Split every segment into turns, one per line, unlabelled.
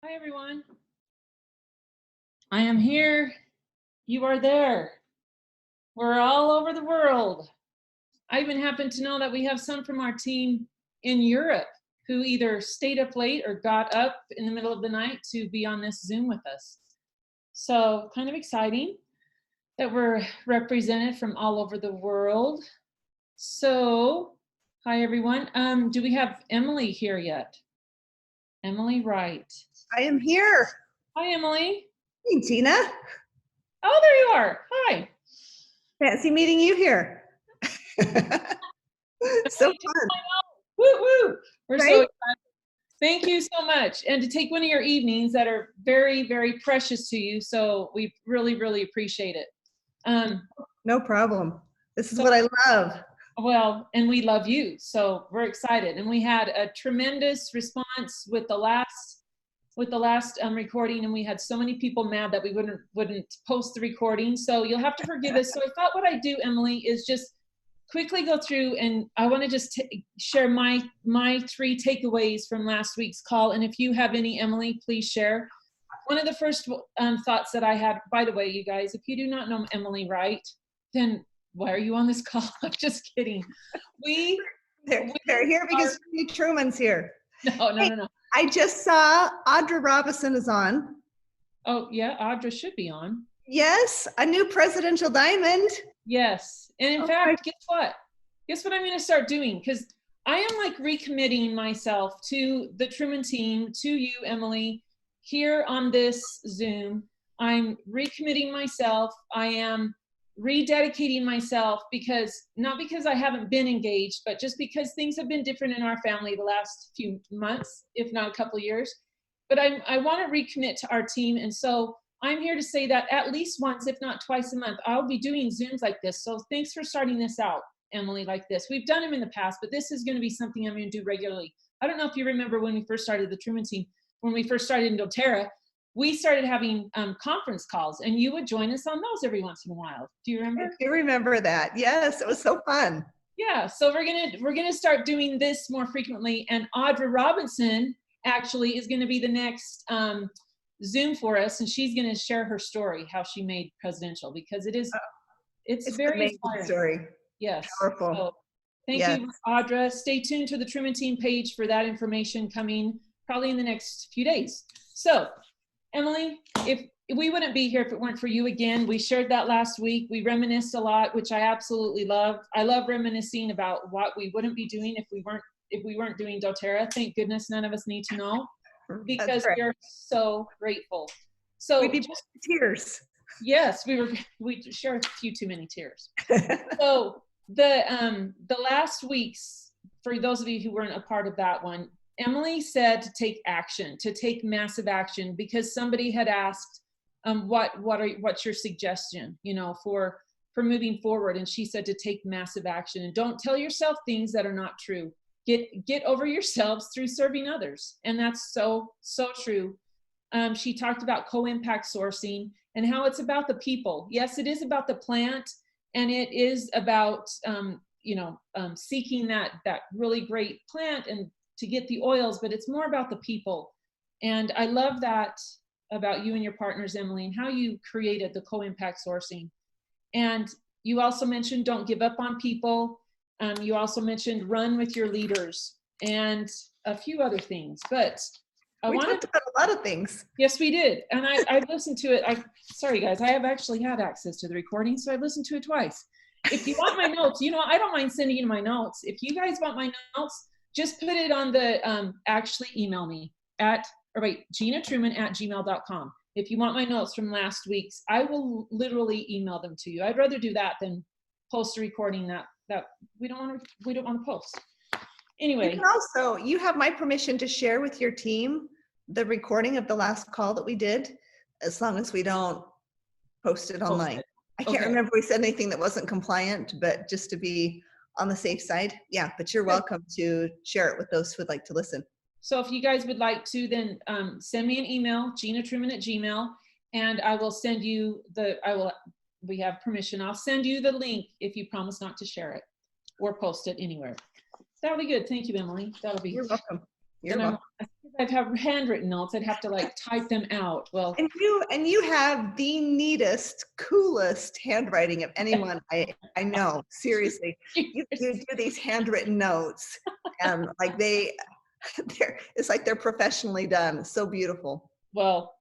Hi, everyone. I am here. You are there. We're all over the world. I even happen to know that we have some from our team in Europe who either stayed up late or got up in the middle of the night to be on this Zoom with us. So kind of exciting that we're represented from all over the world. So, hi, everyone. Do we have Emily here yet? Emily Wright.
I am here.
Hi, Emily.
Hey, Tina.
Oh, there you are. Hi.
Fancy meeting you here. So fun.
Woo woo. We're so
Right?
excited. Thank you so much. And to take one of your evenings that are very, very precious to you. So we really, really appreciate it.
No problem. This is
So,
what I love.
well, and we love you. So we're excited. And we had a tremendous response with the last recording, and we had so many people mad that we wouldn't post the recording. So you'll have to forgive us. So I thought what I'd do, Emily, is just quickly go through, and I want to just share my 3 takeaways from last week's call. And if you have any, Emily, please share. One of the first thoughts that I had, by the way, you guys, if you do not know Emily Wright, then why are you on this call? I'm just kidding.
They're here because Truman's here.
No.
I just saw Audra Robinson is on.
Oh, yeah, Audra should be on.
Yes, a new presidential diamond.
Yes. And in fact, guess what? Guess what I'm going to start doing? Because I am like recommitting myself to the Truman team, to you, Emily, here on this Zoom. I'm recommitting myself. I am rededicating myself not because I haven't been engaged, but just because things have been different in our family the last few months, if not a couple of years. But I want to recommit to our team. And so I'm here to say that at least once, if not twice a month, I'll be doing Zooms like this. So thanks for starting this out, Emily, like this. We've done them in the past, but this is going to be something I'm going to do regularly. I don't know if you remember when we first started the Truman team, when we first started in doTERRA, we started having conference calls, and you would join us on those every once in a while. Do you remember?
I do remember that. Yes, it was so fun.
Yeah, so we're gonna start doing this more frequently, and Audra Robinson actually is going to be the next Zoom for us, and she's going to share her story, how she made presidential, because it's very inspiring
story.
Yes,
Powerful.
So thank you, Audra. Stay tuned to the Truman Team page for that information coming probably in the next few days. So Emily, if we wouldn't be here if it weren't for you. Again, we shared that last week. We reminisced a lot, which I absolutely love. I love reminiscing about what we wouldn't be doing if we weren't doing doTERRA. Thank goodness none of us need to know, because we're so grateful. So
we'd be just tears.
Yes, we shared a few too many tears. So the last weeks, for those of you who weren't a part of that one, Emily said to take action, to take massive action, because somebody had asked, what's your suggestion, for moving forward? And she said to take massive action and don't tell yourself things that are not true. Get over yourselves through serving others. And that's so true. She talked about co-impact sourcing and how it's about the people. Yes, it is about the plant, and it is about seeking that really great plant and to get the oils, but it's more about the people. And I love that about you and your partners, Emily, and how you created the co-impact sourcing. And you also mentioned don't give up on people. You also mentioned run with your leaders and a few other things. But
we talked about a lot of things.
Yes, we did. And I listened to it. Sorry, guys, I have actually had access to the recording, so I listened to it twice. If you want my notes, I don't mind sending you my notes. If you guys want my notes, just put it on the, actually email me GinaTruman@gmail.com. If you want my notes from last week's, I will literally email them to you. I'd rather do that than post a recording that we don't want to post. Anyway.
You can also, you have my permission to share with your team the recording of the last call that we did, as long as we don't post it online. I can't remember if we said anything that wasn't compliant, but just to be on the safe side. Yeah, but you're welcome to share it with those who would like to listen.
So if you guys would like to, then send me an email, GinaTruman@gmail, and I will send you we have permission. I'll send you the link if you promise not to share it or post it anywhere. That'll be good. Thank you, Emily. That'll be.
You're welcome. You're welcome.
I think I'd have handwritten notes. I'd have to like type them out. Well,
And you have the neatest, coolest handwriting of anyone I know. Seriously, you do these handwritten notes, and like it's like they're professionally done. So beautiful.
Well,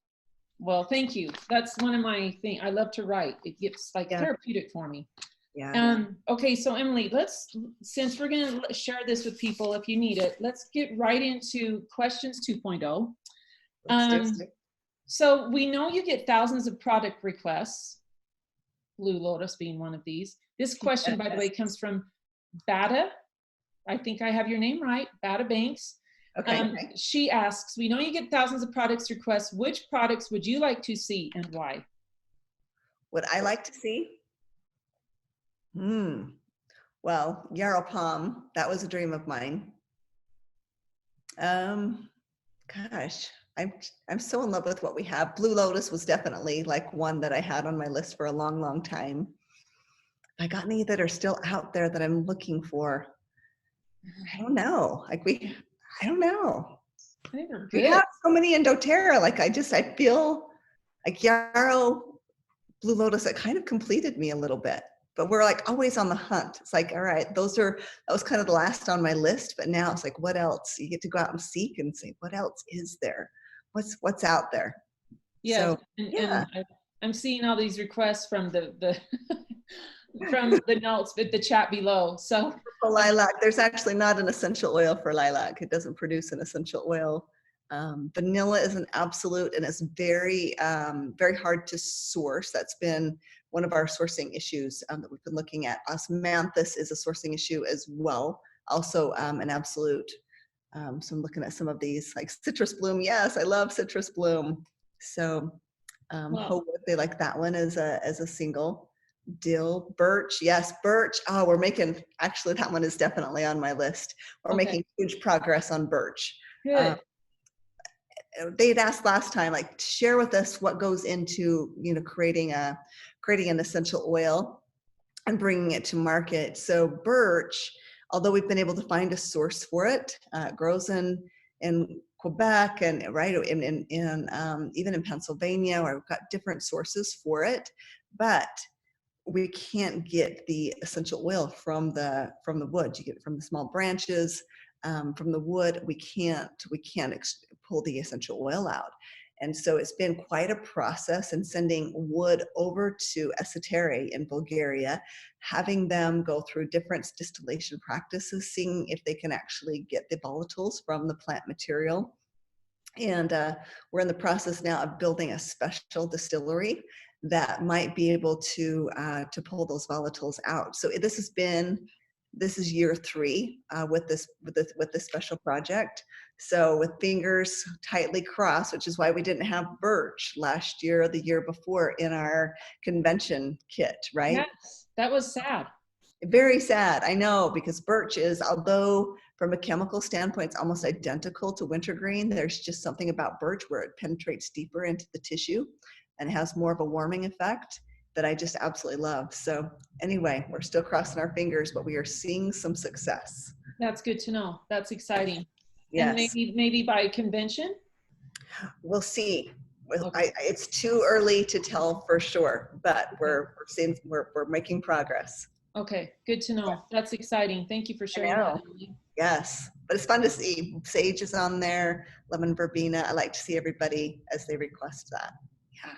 thank you. That's one of my things. I love to write. It gets like therapeutic for me.
Yeah.
Okay, so Emily, since we're going to share this with people if you need it, let's get right into questions 2.0. So we know you get thousands of product requests, Blue Lotus being one of these. This question, by the way, comes from Bada. I think I have your name right, Bada Banks.
Okay.
She asks, we know you get thousands of products requests. Which products would you like to see and why?
Would I like to see? Well, Yarrow Palm, that was a dream of mine. Gosh, I'm so in love with what we have. Blue Lotus was definitely like one that I had on my list for a long, long time. I got any that are still out there that I'm looking for? I don't know. I don't know.
I think they're good.
We have so many in doTERRA. Like I feel like Yarrow, Blue Lotus, it kind of completed me a little bit. But we're like always on the hunt. It's like, all right, that was kind of the last on my list. But now it's like, what else? You get to go out and seek and say, what else is there? What's out there?
Yeah,
so,
and I'm seeing all these requests from the from the notes with the chat below. So
for lilac, there's actually not an essential oil for lilac. It doesn't produce an essential oil. Vanilla is an absolute, and it's very, very hard to source. That's been one of our sourcing issues that we've been looking at. Osmanthus is a sourcing issue as well. Also an absolute. So I'm looking at some of these, like citrus bloom. Yes, I love citrus bloom. So hope they like that one as a single. Dill, birch, yes, birch. Oh, actually that one is definitely on my list. We're making huge progress on birch.
Good.
They'd asked last time, like, share with us what goes into, creating an essential oil and bringing it to market. So birch, although we've been able to find a source for it, grows in Quebec and in even in Pennsylvania, where we've got different sources for it, but we can't get the essential oil from the wood. You get it from the small branches. From the wood, we can't pull the essential oil out. And so it's been quite a process in sending wood over to Esotere in Bulgaria, having them go through different distillation practices, seeing if they can actually get the volatiles from the plant material. And we're in the process now of building a special distillery that might be able to pull those volatiles out. So this is year 3 with this special project. So with fingers tightly crossed, which is why we didn't have birch last year or the year before in our convention kit, right?
Yes, that was sad.
Very sad, I know, because birch is, although from a chemical standpoint, it's almost identical to wintergreen, there's just something about birch where it penetrates deeper into the tissue and has more of a warming effect that I just absolutely love. So anyway, we're still crossing our fingers, but we are seeing some success.
That's good to know. That's exciting.
Yes.
And maybe by convention?
We'll see. It's too early to tell for sure, but we're making progress.
Okay, good to know. That's exciting. Thank you for sharing that.
Yes, but it's fun to see. Sage is on there, lemon verbena. I like to see everybody as they request that. Yeah.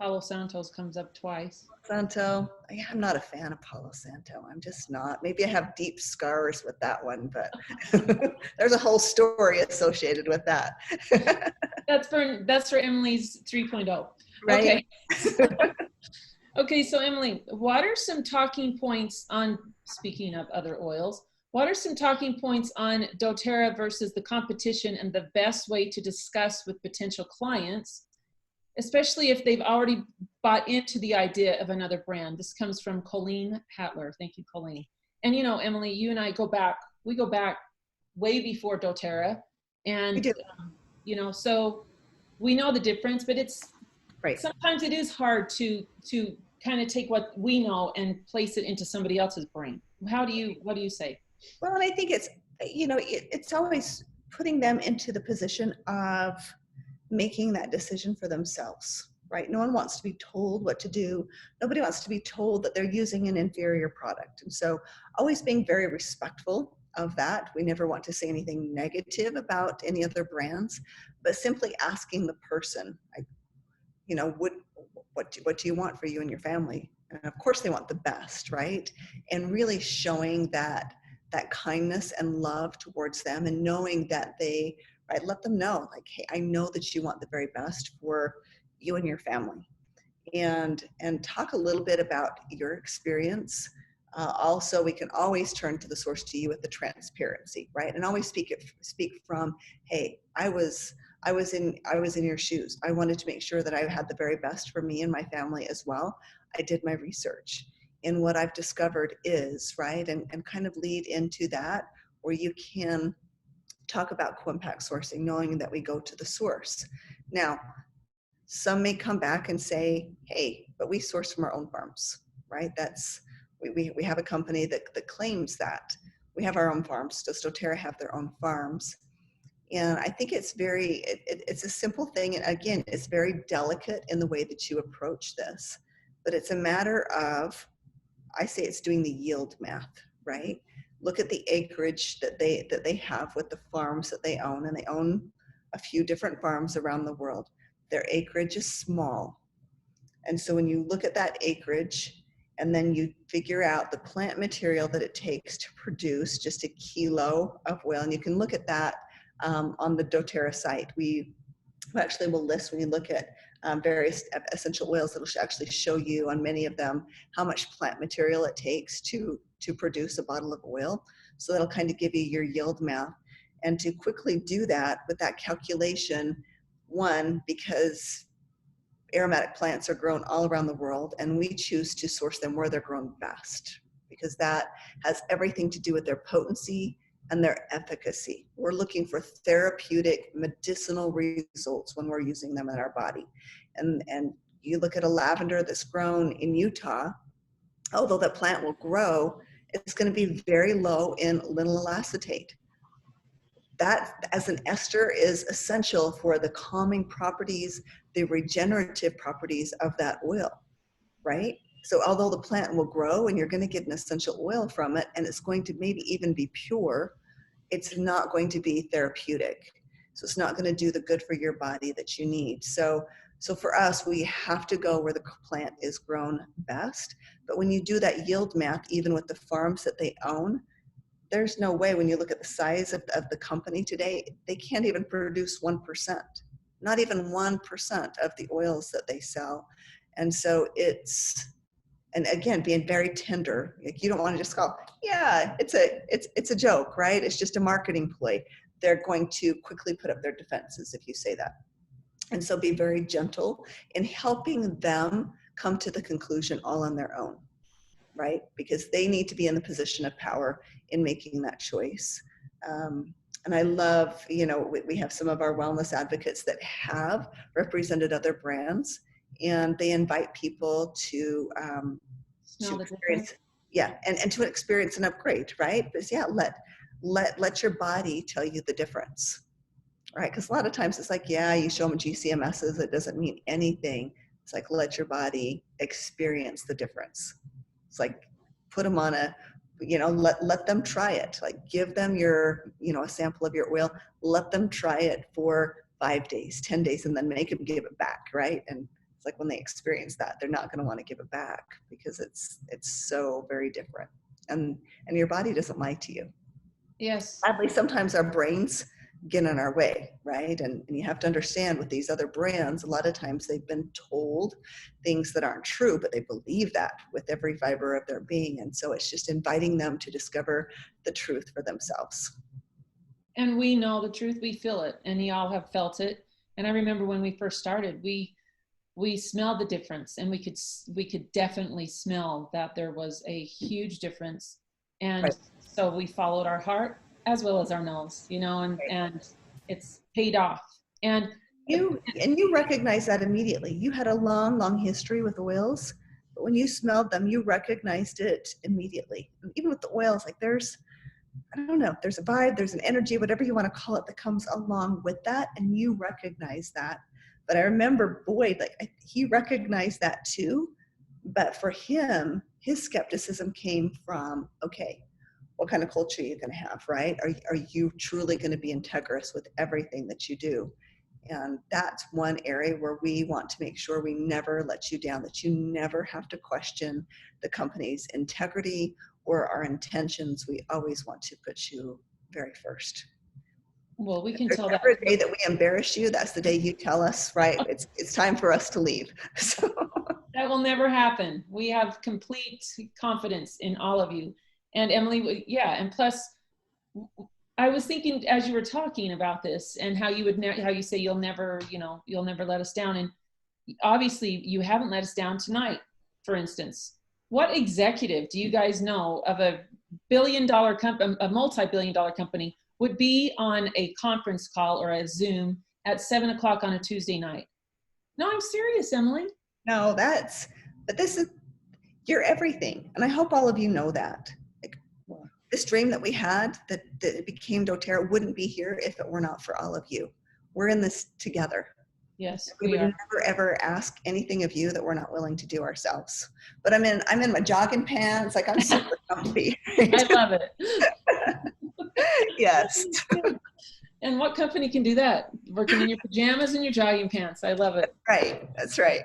Palo Santos comes up twice.
Santo, I'm not a fan of Palo Santo. I'm just not. Maybe I have deep scars with that one, but there's a whole story associated with that.
That's for Emily's 3.0.
Right.
Okay. Okay, so Emily, what are some talking points on, speaking of other oils, what are some talking points on doTERRA versus the competition and the best way to discuss with potential clients, especially if they've already bought into the idea of another brand? This comes from Colleen Hatler. Thank you, Colleen. And Emily, you and I go back way before doTERRA. And,
we do.
So we know the difference, but
right.
Sometimes it is hard to kind of take what we know and place it into somebody else's brain. What do you say?
Well, and I think it's, it's always putting them into the position of making that decision for themselves, right? No one wants to be told what to do. Nobody wants to be told that they're using an inferior product. And so always being very respectful of that. We never want to say anything negative about any other brands, but simply asking the person, like, you know, what do you want for you and your family? And of course they want the best, right? And really showing that kindness and love towards them, and knowing that they, right, let them know, like, hey, I know that you want the very best for you and your family. And talk a little bit about your experience. Also, we can always turn to the source, to you, with the transparency, right? And always speak from, hey, I was in your shoes. I wanted to make sure that I had the very best for me and my family as well. I did my research, and what I've discovered is, right, and kind of lead into that, where you can talk about co-impact sourcing, knowing that we go to the source. Now, some may come back and say, hey, but we source from our own farms, right? We have a company that claims that. We have our own farms. Does doTERRA have their own farms? And I think it's it's a simple thing. And again, it's very delicate in the way that you approach this, but it's a matter of, I say it's doing the yield math, right? Look at the acreage that they have with the farms that they own, and they own a few different farms around the world. Their acreage is small. And so when you look at that acreage, and then you figure out the plant material that it takes to produce just a kilo of oil, and you can look at that on the doTERRA site. We actually will list, when you look at various essential oils, it'll actually show you on many of them how much plant material it takes to produce a bottle of oil. So that'll kind of give you your yield math. And to quickly do that with that calculation, one, because aromatic plants are grown all around the world, and we choose to source them where they're grown best, because that has everything to do with their potency and their efficacy. We're looking for therapeutic medicinal results when we're using them in our body. And you look at a lavender that's grown in Utah, although that plant will grow, it's going to be very low in linalool acetate. That, as an ester, is essential for the calming properties, the regenerative properties of that oil, right? So although the plant will grow and you're going to get an essential oil from it, and it's going to maybe even be pure, it's not going to be therapeutic. So it's not going to do the good for your body that you need. So for us, we have to go where the plant is grown best. But when you do that yield math, even with the farms that they own, there's no way, when you look at the size of the company today, they can't even produce 1%, not even 1% of the oils that they sell. And so and again, being very tender, like, you don't want to just go, yeah, it's a joke, right? It's just a marketing play. They're going to quickly put up their defenses if you say that. And so be very gentle in helping them come to the conclusion all on their own, right? Because they need to be in the position of power in making that choice. And I love, we have some of our wellness advocates that have represented other brands, and they invite people to experience, and to experience an upgrade, right? Because let your body tell you the difference, right? Because a lot of times it's like, you show them GCMSs, it doesn't mean anything. It's like, let your body experience the difference. It's like, put them on let them try it. Like, give them a sample of your oil, let them try it for 5 days, 10 days, and then make them give it back, right? And it's like, when they experience that, they're not going to want to give it back, because it's so very different. And your body doesn't lie to you.
Yes.
Sadly, sometimes our brains get in our way, right? And you have to understand, with these other brands, a lot of times they've been told things that aren't true, but they believe that with every fiber of their being. And so it's just inviting them to discover the truth for themselves.
And we know the truth, we feel it, and y'all have felt it. And I remember when we first started, we smelled the difference, and we could definitely smell that there was a huge difference. And
right.
So we followed our heart as well as our nose, and it's paid off. And
you recognize that immediately. You had a long history with oils, but when you smelled them, you recognized it immediately. And even with the oils, like, there's I don't know, there's a vibe, there's an energy, whatever you want to call it, that comes along with that, and you recognize that. But I remember Boyd, like he recognized that too, but for him, his skepticism came from, okay, what kind of culture are you going to have, right? Are you truly going to be integrous with everything that you do? And that's one area where we want to make sure we never let you down, that you never have to question the company's integrity or our intentions. We always want to put you very first.
Well, we can
If
tell
there's
that.
ever a day that we embarrass you, that's the day you tell us, right, it's time for us to leave. So.
That will never happen. We have complete confidence in all of you. And Emily, yeah, and plus, I was thinking as you were talking about this and how you would, how you say you'll never let us down. And obviously you haven't let us down tonight, for instance. What executive do you guys know of a billion-dollar company, a multi-billion-dollar company, would be on a conference call or a Zoom at 7 o'clock on a Tuesday night? No, I'm serious, Emily.
No, but this is, you're everything. And I hope all of you know that. Like, this dream that we had that it became doTERRA wouldn't be here if it were not for all of you. We're in this together.
Yes,
we would never ever ask anything of you that we're not willing to do ourselves. But I'm in my jogging pants, like I'm super comfy.
I love it.
Yes.
And what company can do that? Working in your pajamas and your jogging pants. I love it.
That's right.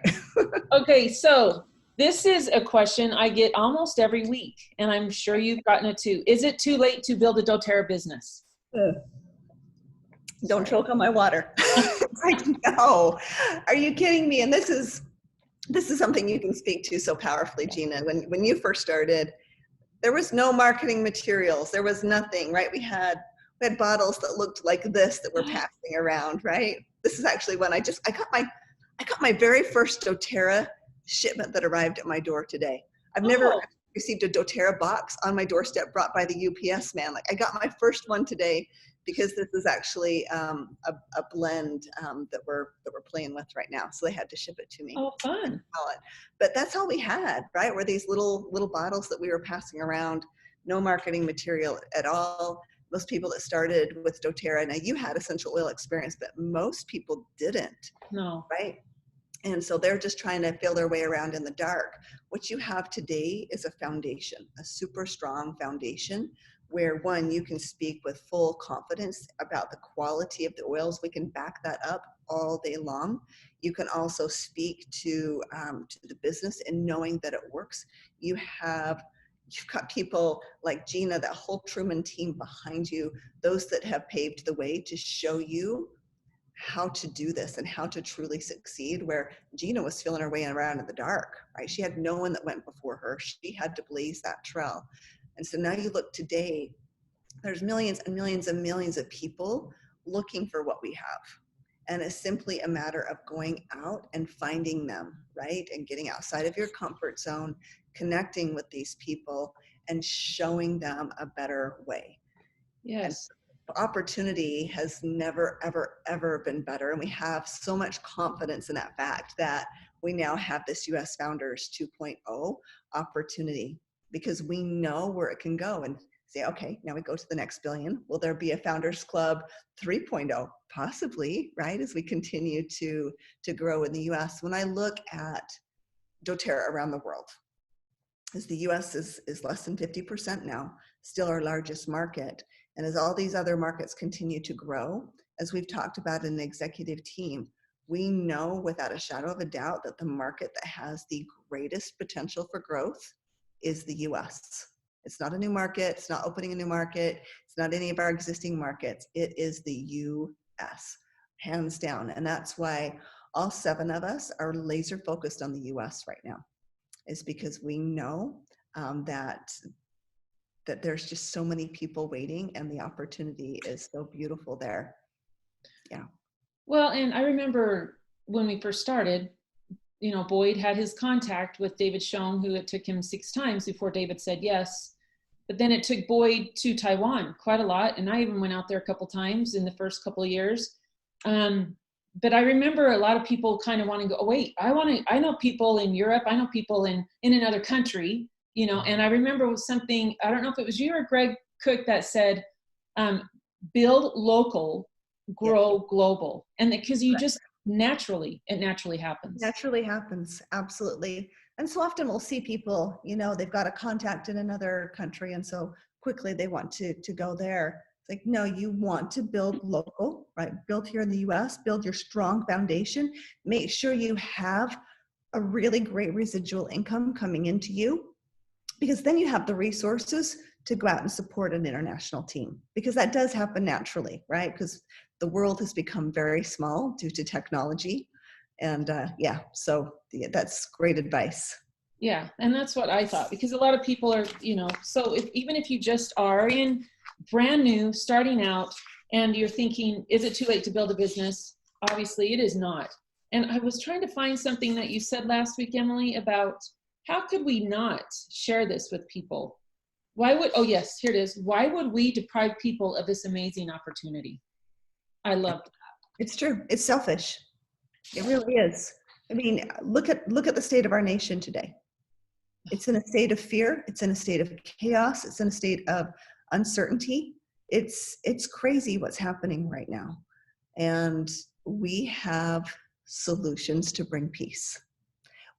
Okay, so this is a question I get almost every week, and I'm sure you've gotten it too. Is it too late to build a doTERRA business?
Don't choke on my water. Like, no, are you kidding me? And this is something you can speak to so powerfully, Gina. When you first started, there was no marketing materials. There was nothing, right? We had bottles that looked like this that we're passing around, right? This is actually when I got my very first doTERRA shipment that arrived at my door today. I've never received a doTERRA box on my doorstep brought by the UPS man. Like, I got my first one today because this is actually a blend that we're playing with right now. So they had to ship it to me.
Oh, fun.
But that's all we had, right? Were these little bottles that we were passing around, no marketing material at all. Most people that started with doTERRA, now you had essential oil experience, but most people didn't.
No.
Right? And so they're just trying to feel their way around in the dark. What you have today is a foundation, a super strong foundation, where one, you can speak with full confidence about the quality of the oils. We can back that up all day long. You can also speak to the business and knowing that it works. You've got people like Gina, that whole Truman team behind you, those that have paved the way to show you how to do this and how to truly succeed, where Gina was feeling her way around in the dark, right? She had no one that went before her. She had to blaze that trail. And so now you look today, there's millions and millions and millions of people looking for what we have. And it's simply a matter of going out and finding them, right? And getting outside of your comfort zone, connecting with these people and showing them a better way.
Yes.
And opportunity has never, ever, ever been better. And we have so much confidence in that fact that we now have this US Founders 2.0 opportunity, because we know where it can go and say, okay, now we go to the next billion. Will there be a Founders Club 3.0? Possibly, right? As we continue to grow in the US. When I look at doTERRA around the world, as the US is less than 50% now, still our largest market. And as all these other markets continue to grow, as we've talked about in the executive team, we know without a shadow of a doubt that the market that has the greatest potential for growth is the US. It's not a new market. It's not opening a new market. It's not any of our existing markets. It is the US, hands down. And that's why all 7 of us are laser focused on the US right now, is because we know that there's just so many people waiting and the opportunity is so beautiful there. Yeah.
Well, and I remember when we first started, Boyd had his contact with David Schoen, who it took him 6 times before David said yes. But then it took Boyd to Taiwan quite a lot. And I even went out there a couple times in the first couple of years. But I remember a lot of people kind of wanting to go, oh, wait, I know people in Europe. I know people in another country, and I remember it was something, I don't know if it was you or Greg cook that said, build local, grow global. And because you just it naturally happens.
Naturally happens. Absolutely. And so often we'll see people, they've got a contact in another country. And so quickly they want to go there. It's like, no, you want to build local, right? Build here in the US, build your strong foundation, make sure you have a really great residual income coming into you, because then you have the resources to go out and support an international team, because that does happen naturally, right? Because the world has become very small due to technology. And so that's great advice.
Yeah, and that's what I thought, because a lot of people are, so even if you just are in brand new, starting out, and you're thinking, is it too late to build a business? Obviously, it is not. And I was trying to find something that you said last week, Emily, about how could we not share this with people? Oh yes, here it is. Why would we deprive people of this amazing opportunity? I loved that.
It's true. It's selfish. It really is. I mean, look at the state of our nation today. It's in a state of fear. It's in a state of chaos. It's in a state of uncertainty. It's crazy what's happening right now. And we have solutions to bring peace.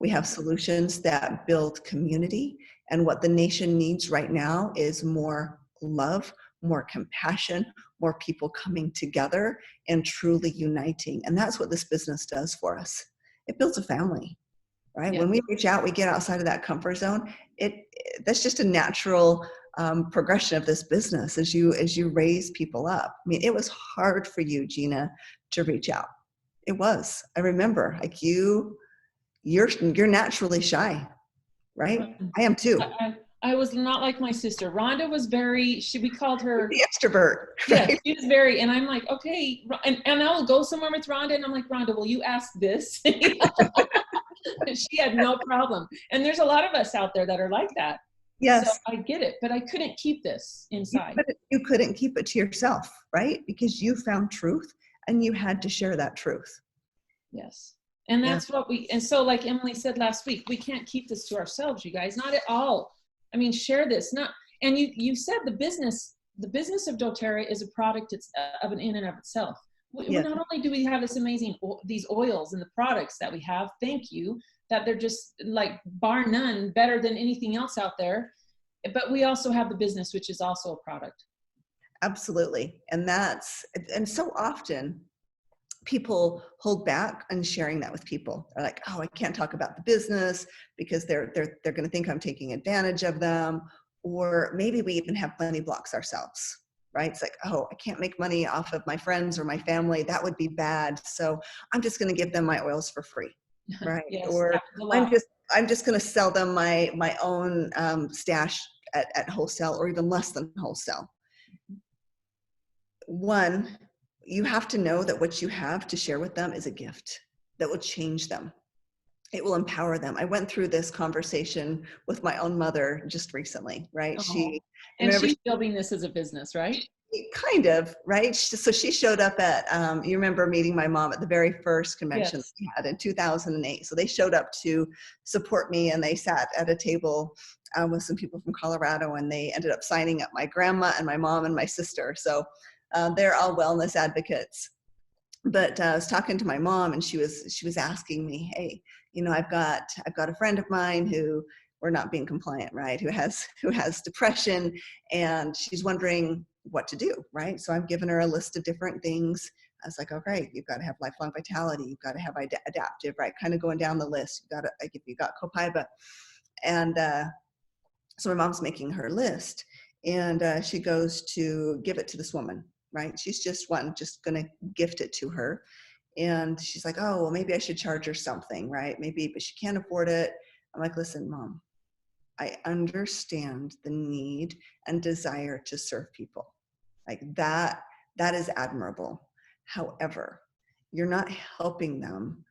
We have solutions that build community. And what the nation needs right now is more love, more compassion, more people coming together and truly uniting. And that's what this business does for us. It builds a family, right? Yeah. When we reach out, we get outside of that comfort zone. That's just a natural progression of this business as you raise people up. I mean, it was hard for you, Gina, to reach out. It was. I remember, like you're naturally shy, right? I am too.
I was not like my sister. Rhonda was we called her
the extrovert.
Right? Yeah, she was very, and I'm like, okay, and I'll go somewhere with Rhonda, and I'm like, Rhonda, will you ask this? She had no problem. And there's a lot of us out there that are like that.
Yes.
So I get it, but I couldn't keep this inside.
You couldn't keep it to yourself, right? Because you found truth and you had to share that truth.
Yes. And that's and so like Emily said last week, we can't keep this to ourselves, you guys, not at all. I mean, share this, and you said the business of doTERRA is a product in and of itself. Not only do we have this amazing, these oils and the products that we have, thank you, that they're just like bar none better than anything else out there, but we also have the business, which is also a product.
Absolutely. And so often people hold back on sharing that with people. They're like, oh, I can't talk about the business because they're going to think I'm taking advantage of them. Or maybe we even have money blocks ourselves, right? It's like, oh, I can't make money off of my friends or my family. That would be bad. So I'm just going to give them my oils for free, right?
Yes,
or I'm just going to sell them my own stash at wholesale or even less than wholesale. One, you have to know that what you have to share with them is a gift that will change them. It will empower them. I went through this conversation with my own mother just recently, right?
Uh-huh. She's building this as a business, right?
Kind of, right? So she showed up at, you remember meeting my mom at the very first convention that we had in 2008. So they showed up to support me and they sat at a table with some people from Colorado and they ended up signing up my grandma and my mom and my sister. So they're all wellness advocates. But I was talking to my mom and she was asking me, hey, I've got a friend of mine who, we're not being compliant, right? Who has depression and she's wondering what to do, right? So I've given her a list of different things. I was like, okay, you've got to have lifelong vitality. You've got to have adaptive, right? Kind of going down the list. You got Copaiba. And so my mom's making her list and she goes to give it to this woman, right? She's just going to gift it to her. And she's like, oh, well, maybe I should charge her something, right? Maybe, but she can't afford it. I'm like, listen, Mom, I understand the need and desire to serve people. Like that is admirable. However, you're not helping them.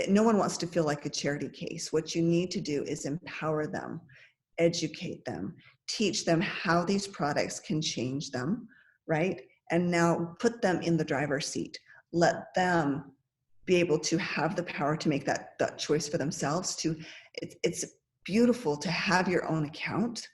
No one wants to feel like a charity case. What you need to do is empower them, educate them, teach them how these products can change them, right? And now put them in the driver's seat. Let them be able to have the power to make that choice for themselves. It's beautiful to have your own account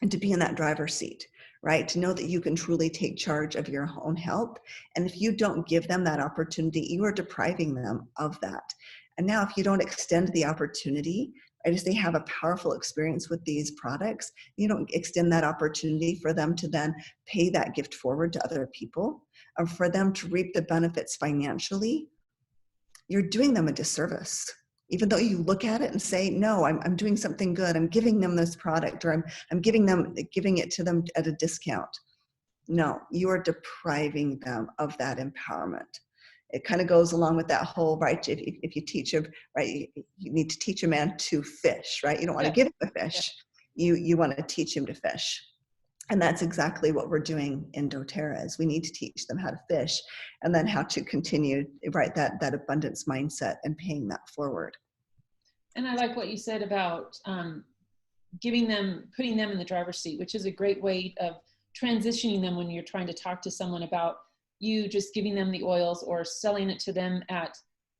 and to be in that driver's seat, right? To know that you can truly take charge of your own health. And if you don't give them that opportunity, you are depriving them of that. And now if you don't extend the opportunity, right, as they have a powerful experience with these products, you don't extend that opportunity for them to then pay that gift forward to other people, or for them to reap the benefits financially, you're doing them a disservice. Even though you look at it and say, no, I'm doing something good. I'm giving them this product, or I'm giving it to them at a discount. No, you are depriving them of that empowerment. It kind of goes along with that whole, right? If you teach them, right, you need to teach a man to fish, right? You don't want to give him a fish. You want to teach him to fish. And that's exactly what we're doing in doTERRA, is we need to teach them how to fish, and then how to continue, right, that abundance mindset and paying that forward.
And I like what you said about putting them in the driver's seat, which is a great way of transitioning them when you're trying to talk to someone about you just giving them the oils or selling it to them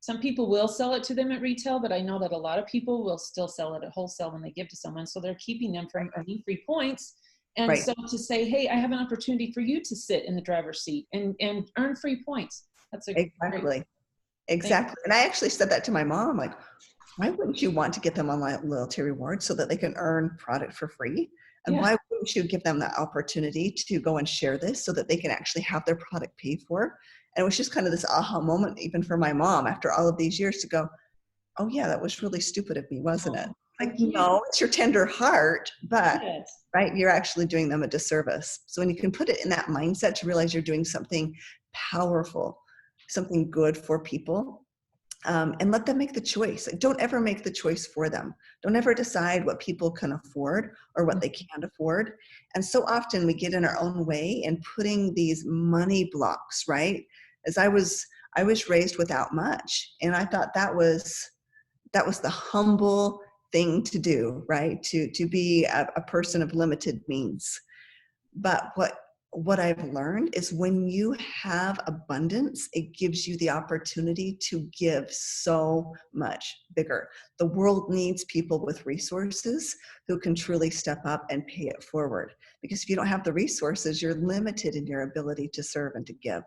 some people will sell it to them at retail, but I know that a lot of people will still sell it at wholesale when they give to someone. So they're keeping them from earning free points. And
right.
So to say, hey, I have an opportunity for you to sit in the driver's seat and earn free points. That's
Exactly. And I actually said that to my mom, like, why wouldn't you want to get them online loyalty rewards so that they can earn product for free? And why wouldn't you give them that opportunity to go and share this so that they can actually have their product paid for? And it was just kind of this aha moment, even for my mom, after all of these years, to go, oh yeah, that was really stupid of me, wasn't it? Like, no, it's your tender heart, but right, you're actually doing them a disservice. So when you can put it in that mindset to realize you're doing something powerful, something good for people, and let them make the choice. Don't ever make the choice for them. Don't ever decide what people can afford or what they can't afford. And so often we get in our own way and putting these money blocks, right? As I was raised without much, and I thought that was the humble thing to do, right? To be a person of limited means. But what I've learned is when you have abundance, it gives you the opportunity to give so much bigger. The world needs people with resources who can truly step up and pay it forward. Because if you don't have the resources, you're limited in your ability to serve and to give.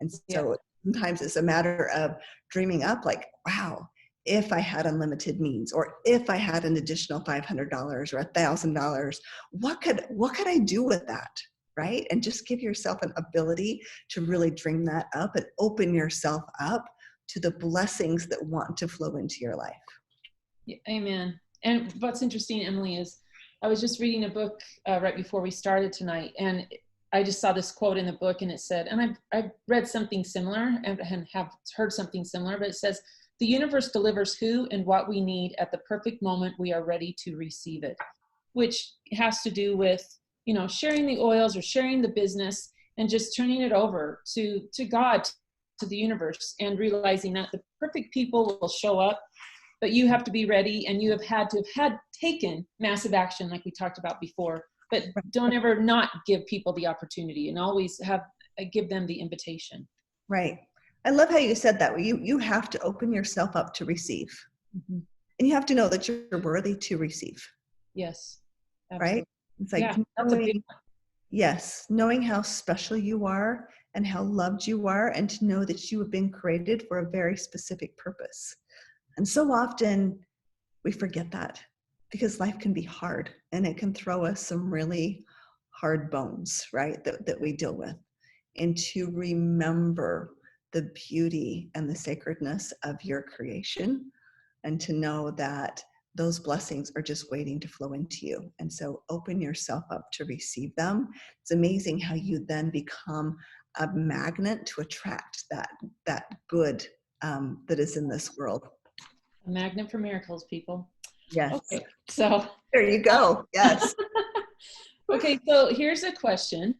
And so sometimes it's a matter of dreaming up, like, wow, if I had unlimited means, or if I had an additional $500 or $1,000, what could I do with that? Right? And just give yourself an ability to really dream that up and open yourself up to the blessings that want to flow into your life.
Yeah, amen. And what's interesting, Emily, is I was just reading a book right before we started tonight, and I just saw this quote in the book, and it said, and I've read something similar and have heard something similar, but it says, the universe delivers who and what we need at the perfect moment we are ready to receive it, which has to do with, sharing the oils or sharing the business and just turning it over to God, to the universe, and realizing that the perfect people will show up, but you have to be ready, and you have had to have taken massive action like we talked about before. But don't ever not give people the opportunity, and always give them the invitation.
Right. I love how you said that. You have to open yourself up to receive. Mm-hmm. And you have to know that you're worthy to receive.
Yes. Absolutely.
Right? It's like knowing how special you are and how loved you are, and to know that you have been created for a very specific purpose. And so often we forget that, because life can be hard and it can throw us some really hard bones, right? That we deal with. And to remember the beauty and the sacredness of your creation, and to know that those blessings are just waiting to flow into you. And so open yourself up to receive them. It's amazing how you then become a magnet to attract that good that is in this world.
A magnet for miracles, people.
Yes.
Okay, so
there you go. Yes.
Okay, so here's a question.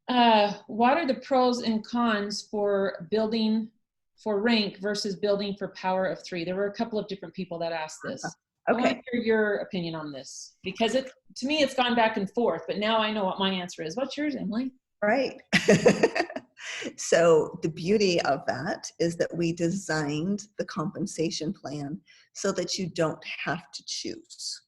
What are the pros and cons for building for rank versus building for power of 3? There were a couple of different people that asked this.
Okay.
I want to hear your opinion on this, because to me, it's gone back and forth, but now I know what my answer is. What's yours, Emily?
Right. So the beauty of that is that we designed the compensation plan so that you don't have to choose.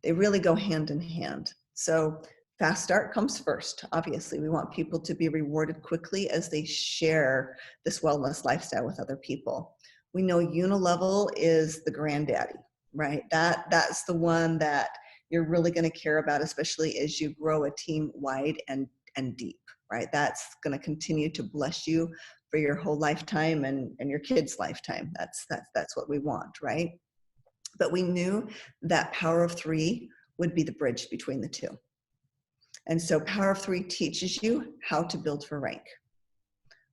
They really go hand in hand. So fast start comes first. Obviously, we want people to be rewarded quickly as they share this wellness lifestyle with other people. We know unilevel is the granddaddy, right? That's the one that you're really going to care about, especially as you grow a team wide and deep, right? That's going to continue to bless you for your whole lifetime and your kids' lifetime. That's what we want, right? But we knew that Power of Three would be the bridge between the two. And so Power of Three teaches you how to build for rank,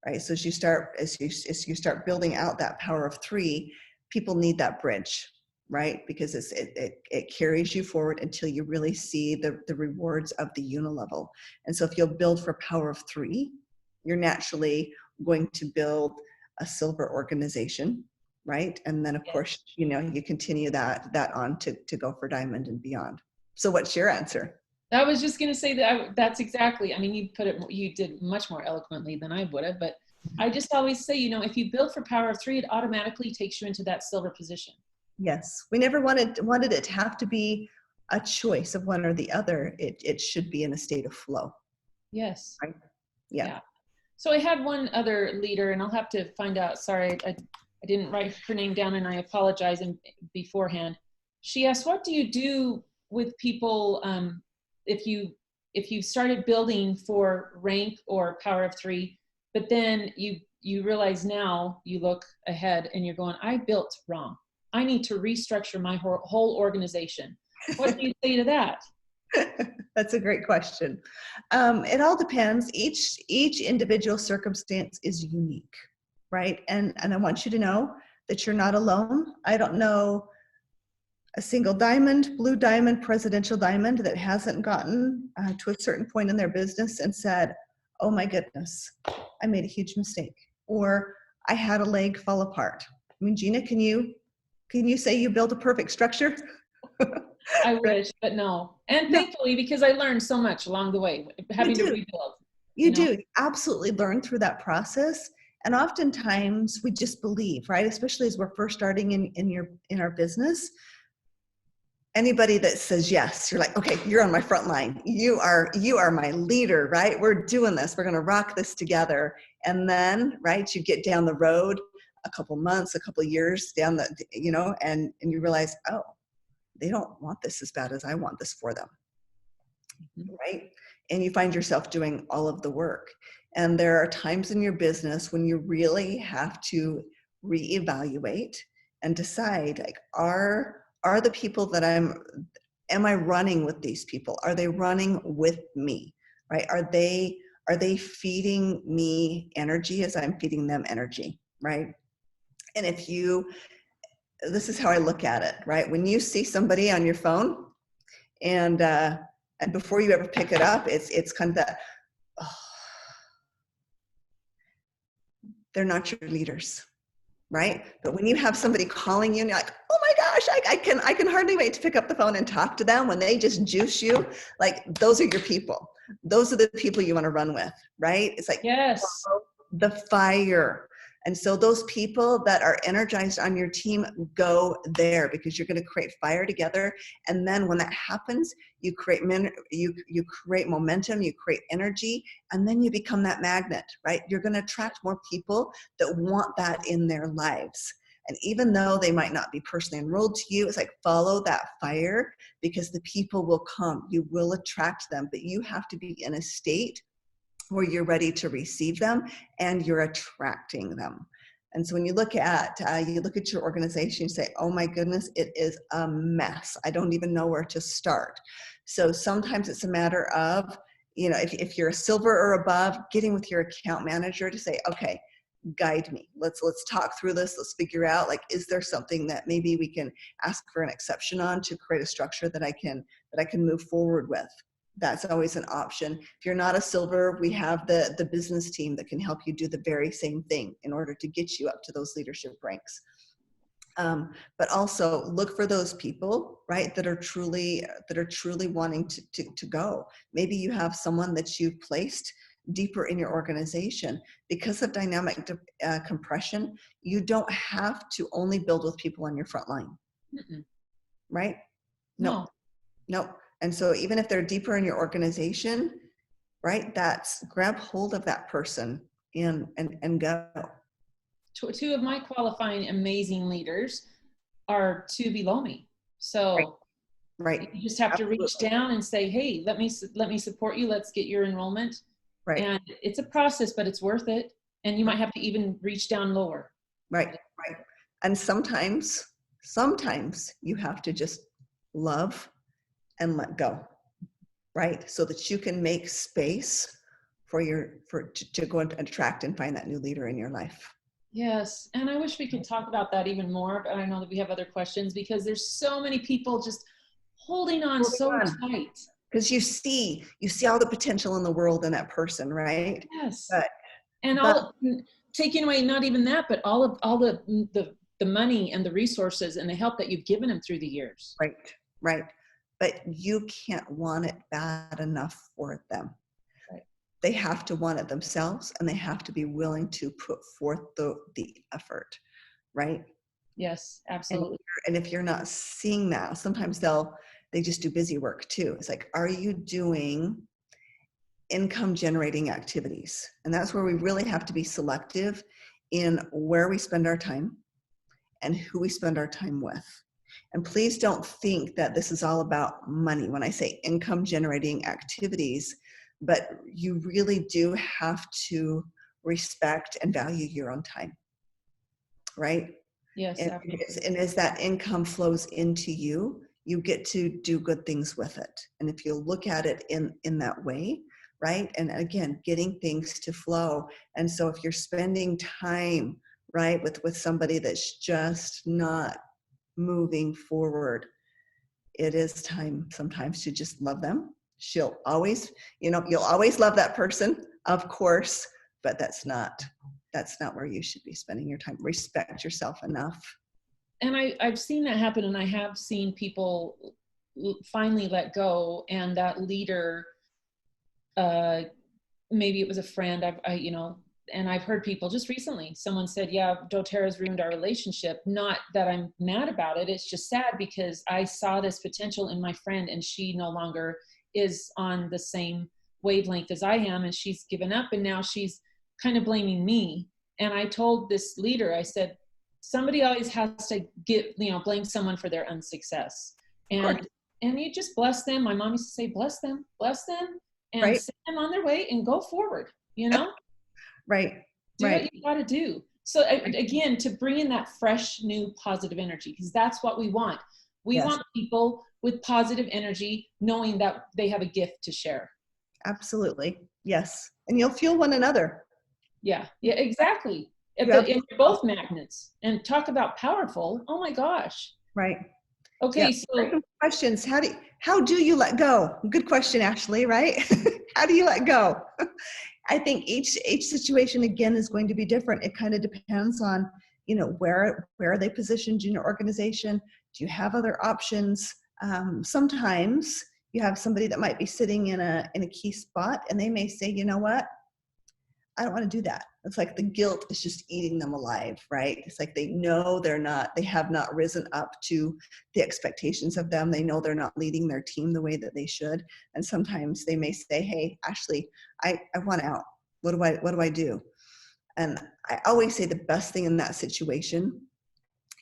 right? So as you start building out that Power of Three, people need that bridge, right? Because it carries you forward until you really see the rewards of the unilevel. And so if you'll build for Power of Three, you're naturally going to build a silver organization, right? And then of course, you continue that on to go for diamond and beyond. So what's your answer?
I was just going to say that's exactly, I mean, you did much more eloquently than I would have, but I just always say, if you build for Power of Three, it automatically takes you into that silver position.
Yes. We never wanted it to have to be a choice of one or the other. It should be in a state of flow.
Yes.
Right? Yeah.
So I had one other leader, and I'll have to find out. Sorry, I didn't write her name down, and I apologize beforehand. She asked, what do you do with people if you started building for rank or Power of Three, but then you realize now you look ahead and you're going, I built wrong. I need to restructure my whole organization. What do you say to that?
That's a great question. It all depends. Each individual circumstance is unique, right? And I want you to know that you're not alone. I don't know a single diamond, blue diamond, presidential diamond that hasn't gotten to a certain point in their business and said, oh my goodness, I made a huge mistake. Or I had a leg fall apart. I mean, Gina, can you say you built a perfect structure?
I wish, but no. And thankfully, because I learned so much along the way, having to rebuild.
You do absolutely learn through that process. And oftentimes we just believe, right? Especially as we're first starting in our business. Anybody that says yes, you're like, okay, you're on my front line. You are my leader, right? We're doing this. We're going to rock this together. And then, right, you get down the road a couple months, a couple years down and you realize, oh, they don't want this as bad as I want this for them, right? And you find yourself doing all of the work. And there are times in your business when you really have to reevaluate and decide, like, are the people that am I running with these people? Are they running with me, right? Are they feeding me energy as I'm feeding them energy, right? And this is how I look at it, right? When you see somebody on your phone and before you ever pick it up, it's kind of that, oh, they're not your leaders, right? But when you have somebody calling you and you're like, oh my gosh, I can hardly wait to pick up the phone and talk to them, when they just juice you, like, those are your people. Those are the people you want to run with, right? It's like,
yes,
the fire. And so those people that are energized on your team, go there, because you're going to create fire together. And then when that happens, you create you create momentum, you create energy, and then you become that magnet, right? You're going to attract more people that want that in their lives. And even though they might not be personally enrolled to you, it's like, follow that fire, because the people will come. You will attract them, but you have to be in a state where you're ready to receive them and you're attracting them. And so when you look at your organization, you say, oh my goodness, it is a mess. I don't even know where to start. So sometimes it's a matter of, if you're a silver or above, getting with your account manager to say, okay, guide me. Let's talk through this. Let's figure out, like, is there something that maybe we can ask for an exception on to create a structure that I can move forward with? That's always an option. If you're not a silver, we have the business team that can help you do the very same thing in order to get you up to those leadership ranks. But also look for those people, right, that are truly wanting to go. Maybe you have someone that you've placed deeper in your organization. Because of dynamic compression, you don't have to only build with people on your front line.
Mm-mm.
Right?
No.
And so even if they're deeper in your organization, right, that's grab hold of that person and go.
Two of my qualifying amazing leaders are two below me. So
right.
you just have
Absolutely.
to reach down and say, hey, let me support you. Let's get your enrollment.
Right.
And it's a process, but it's worth it. And you might have to even reach down lower.
Right. And sometimes you have to just love and let go, right? So that you can make space to go and attract and find that new leader in your life.
Yes. And I wish we could talk about that even more, but I know that we have other questions because there's so many people just holding on tight.
Because you see all the potential in the world in that person, right?
Yes.
But
all taking away, not even that, but all the money and the resources and the help that you've given them through the years.
Right. But you can't want it bad enough for them.
Right.
They have to want it themselves, and they have to be willing to put forth the effort, right?
Yes, absolutely.
And if you're not seeing that, sometimes they just do busy work too. It's like, are you doing income generating activities? And that's where we really have to be selective in where we spend our time and who we spend our time with. And please don't think that this is all about money when I say income generating activities, but you really do have to respect and value your own time, right?
Yes.
And as that income flows into you, you get to do good things with it. And if you look at it in that way, right? And again, getting things to flow. And so if you're spending time, right, with somebody that's just not moving forward, it is time sometimes to just love them. You'll always love that person, of course, but that's not where you should be spending your time. Respect yourself enough.
And I've seen that happen, and I have seen people finally let go, and that leader, maybe it was a friend, and I've heard people just recently, someone said, yeah, doTERRA's ruined our relationship. Not that I'm mad about it. It's just sad because I saw this potential in my friend, and she no longer is on the same wavelength as I am, and she's given up, and now she's kind of blaming me. And I told this leader, I said, somebody always has to blame someone for their unsuccess. And you just bless them. My mom used to say, bless them, and
right.
send them on their way and go forward,
Right.
Do what you got to do. So again, to bring in that fresh, new, positive energy, because that's what we want. We want people with positive energy, knowing that they have a gift to share.
Absolutely. Yes. And you'll fuel one another.
Yeah, exactly. And you're both magnets. And talk about powerful. Oh my gosh.
Right.
Okay. So
questions. How do you let go? Good question, Ashley, right? How do you let go? I think each situation again is going to be different. It kind of depends on, where are they positioned in your organization? Do you have other options? Sometimes you have somebody that might be sitting in a key spot, and they may say, you know what? I don't want to do that. It's like the guilt is just eating them alive, right? It's like they know they have not risen up to the expectations of them. They know they're not leading their team the way that they should. And sometimes they may say, hey, Ashley, I want out. What do I do? And I always say the best thing in that situation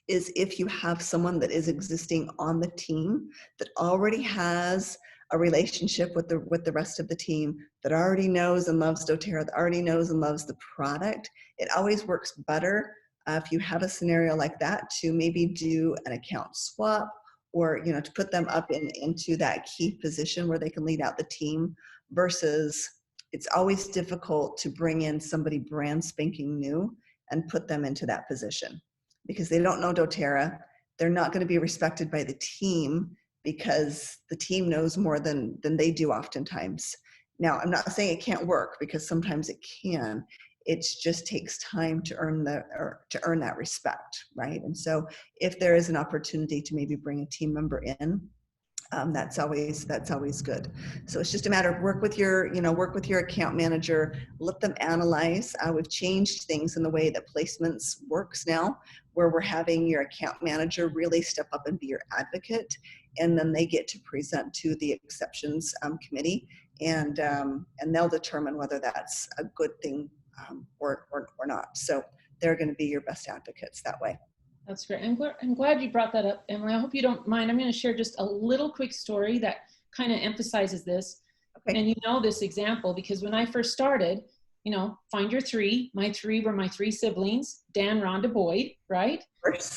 is if you have someone that is existing on the team that already has a relationship with the rest of the team, that already knows and loves doTERRA, that already knows and loves the product. It always works better if you have a scenario like that to maybe do an account swap, or to put them up into that key position where they can lead out the team, versus it's always difficult to bring in somebody brand spanking new and put them into that position because they don't know doTERRA. They're not going to be respected by the team because the team knows more than they do oftentimes. Now, I'm not saying it can't work, because sometimes it can. It just takes time to earn that respect, right? And so if there is an opportunity to maybe bring a team member in That's always good. So it's just a matter of work with your account manager, let them analyze. We've changed things in the way that placements works now, where we're having your account manager really step up and be your advocate, and then they get to present to the exceptions committee, and they'll determine whether that's a good thing or not. So they're going to be your best advocates that way.
That's great. I'm glad you brought that up, Emily. I hope you don't mind. I'm going to share just a little quick story that kind of emphasizes this. Okay. And you know this example because when I first started, find your three. My three were my three siblings, Dan, Rhonda, Boyd, right?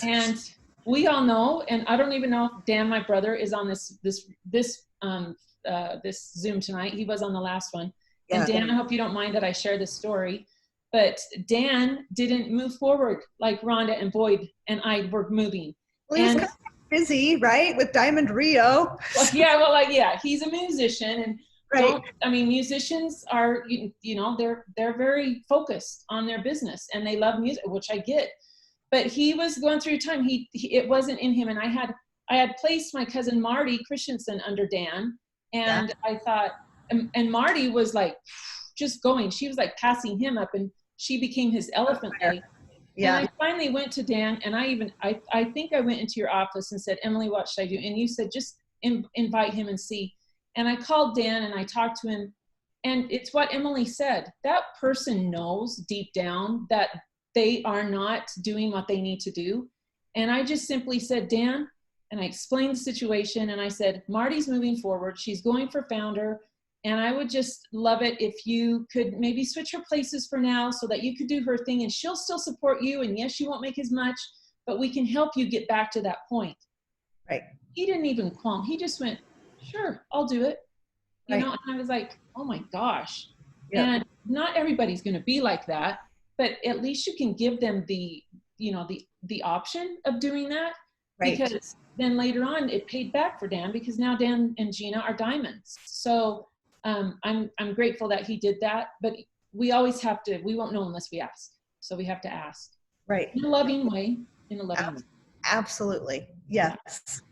And we all know, and I don't even know if Dan, my brother, is on this Zoom tonight. He was on the last one. Yeah. And Dan, I hope you don't mind that I share this story. But Dan didn't move forward like Rhonda and Boyd and I were moving.
Well, he's kind of busy, right, with Diamond Rio.
Well, he's a musician, and right. Musicians are, they're very focused on their business and they love music, which I get. But he was going through time. It wasn't in him, and I had placed my cousin Marty Christensen under Dan, and I thought, and Marty was like just going. She was like passing him up, and she became his elephant lady. Yeah. And I finally went to Dan, and I think I went into your office and said, Emily, what should I do? And you said, just invite him and see. And I called Dan and I talked to him, and it's what Emily said. That person knows deep down that they are not doing what they need to do. And I just simply said, Dan, and I explained the situation, and I said, Marty's moving forward. She's going for founder. And I would just love it if you could maybe switch her places for now so that you could do her thing and she'll still support you. And yes, you won't make as much, but we can help you get back to that point.
Right.
He didn't even qualm. He just went, sure, I'll do it. You know, and I was like, oh my gosh. Yeah. And not everybody's going to be like that, but at least you can give them the option of doing that. Right. Because then later on it paid back for Dan, because now Dan and Gina are diamonds. So I'm grateful that he did that, but we always have to, we won't know unless we ask. So we have to ask.
Right.
In a loving way, way.
Absolutely. Yes.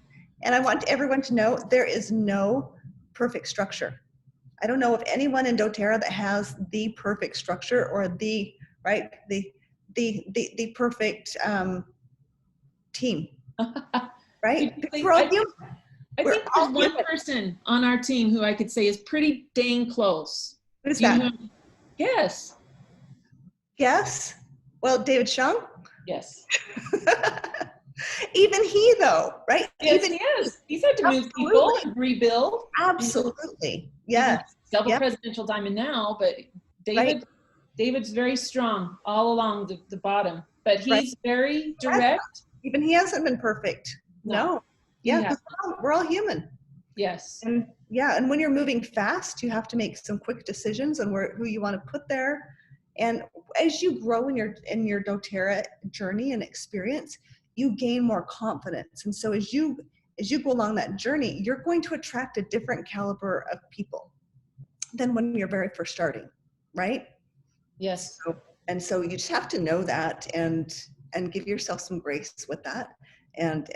And I want everyone to know there is no perfect structure. I don't know of anyone in doTERRA that has the perfect structure or the perfect team. Right? We're all human.
I think there's one person on our team who I could say is pretty dang close.
Who's that?
Yes.
Yes? Well, David Shung?
Yes.
Even he, though, right?
Yes, he is. He's had to move people and rebuild.
Absolutely. Yes.
Double presidential diamond now, but David's very strong all along the bottom. But he's very direct.
Even he hasn't been perfect. No. Yeah, we're all human.
Yes.
And when you're moving fast, you have to make some quick decisions on who you want to put there. And as you grow in your doTERRA journey and experience, you gain more confidence. And so as you go along that journey, you're going to attract a different caliber of people than when you're very first starting, right?
Yes.
So you just have to know that and give yourself some grace with that. And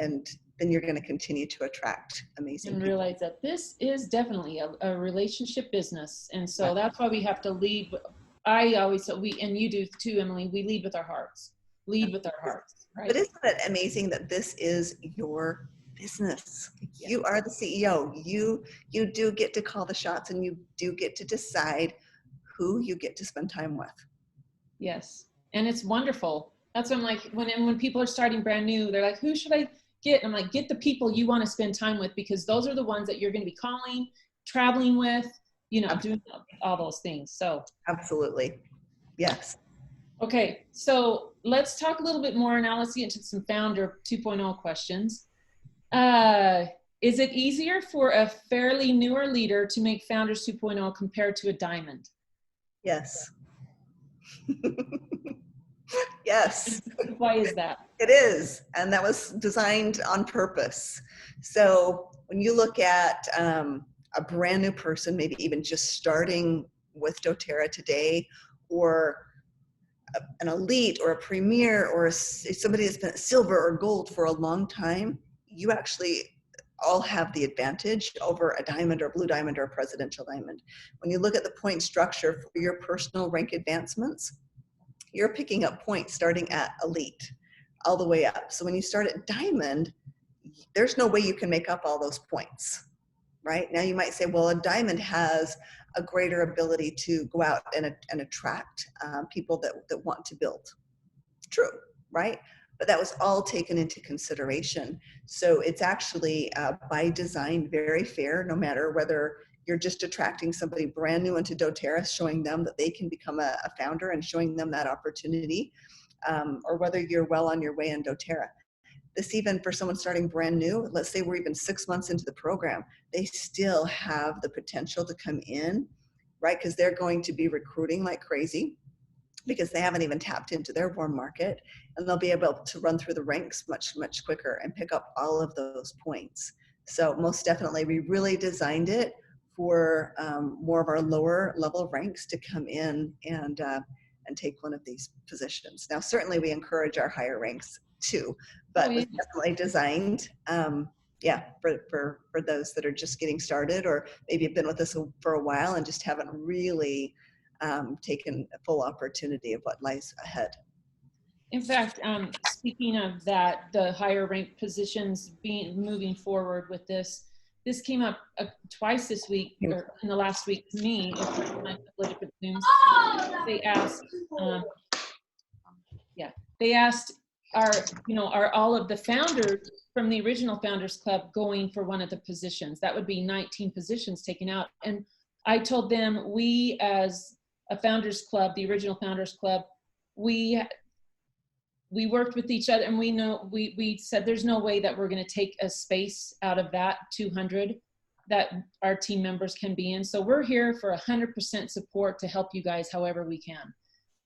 then you're going to continue to attract amazing people.
Realize that this is definitely a relationship business. And so that's why we have to lead. I always say, and you do too, Emily, we lead with our hearts. Lead with our hearts. Right?
But isn't it amazing that this is your business? Yes. You are the CEO. You do get to call the shots, and you do get to decide who you get to spend time with.
Yes. And it's wonderful. That's what I'm like, when people are starting brand new, they're like, who should I get? And I'm like, get the people you want to spend time with, because those are the ones that you're going to be calling, traveling with, doing all those things. So
absolutely. Yes.
Okay. So let's talk a little bit more. Now let's get into some founder 2.0 questions. Is it easier for a fairly newer leader to make founders 2.0 compared to a diamond?
Yes. Yes.
Why is that?
It is. And that was designed on purpose. So when you look at a brand new person, maybe even just starting with doTERRA today, or an elite or a premier or somebody that's been at silver or gold for a long time, you actually all have the advantage over a diamond or blue diamond or a presidential diamond. When you look at the point structure for your personal rank advancements, you're picking up points starting at elite all the way up. So when you start at diamond, there's no way you can make up all those points, right? Now you might say, well, a diamond has a greater ability to go out and attract people that want to build. True, right? But that was all taken into consideration. So it's actually by design very fair, no matter whether you're just attracting somebody brand new into doTERRA, showing them that they can become a founder and showing them that opportunity, or whether you're well on your way in doTERRA. This, even for someone starting brand new, let's say we're even 6 months into the program, they still have the potential to come in, right? Because they're going to be recruiting like crazy, because they haven't even tapped into their warm market, and they'll be able to run through the ranks much, much quicker and pick up all of those points. So most definitely, we really designed it for more of our lower level ranks to come in and take one of these positions. Now, certainly we encourage our higher ranks too, but it's definitely designed for those that are just getting started, or maybe have been with us for a while and just haven't really taken a full opportunity of what lies ahead.
In fact, speaking of that, the higher ranked positions moving forward with this came up twice this week, or in the last week to me, in a couple of different Zooms. They asked, are all of the founders from the original Founders Club going for one of the positions? That would be 19 positions taken out. And I told them, we as a Founders Club, the original Founders Club, we worked with each other, and we said there's no way that we're going to take a space out of that 200 that our team members can be in. So we're here for 100% support to help you guys however we can.